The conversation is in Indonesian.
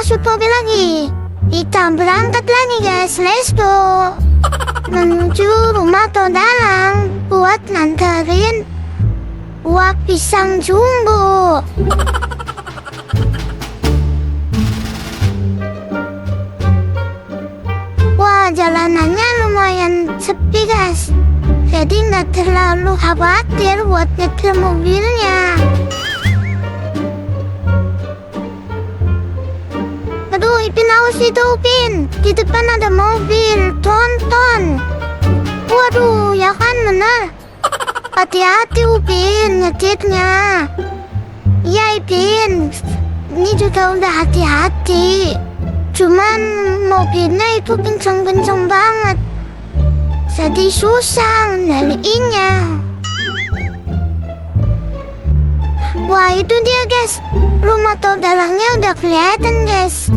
masuk mobil lagi. Kita berangkat lagi guys, let's go. Menuju rumah Todalang buat nganterin buah pisang jumbo. Wah, jalanannya lumayan sepi guys, jadi nggak terlalu khawatir buat nyetir mobilnya. Aduh, Ipin awas itu Upin, di depan ada mobil, tonton. Waduh, ya kan bener. Hati-hati Upin nyetirnya. Iya Ipin, ini juga udah hati-hati. Cuman mobilnya itu kenceng-kenceng banget, jadi susah ngendaliinnya. Wah, itu dia guys, rumah Todalangnya udah kelihatan guys.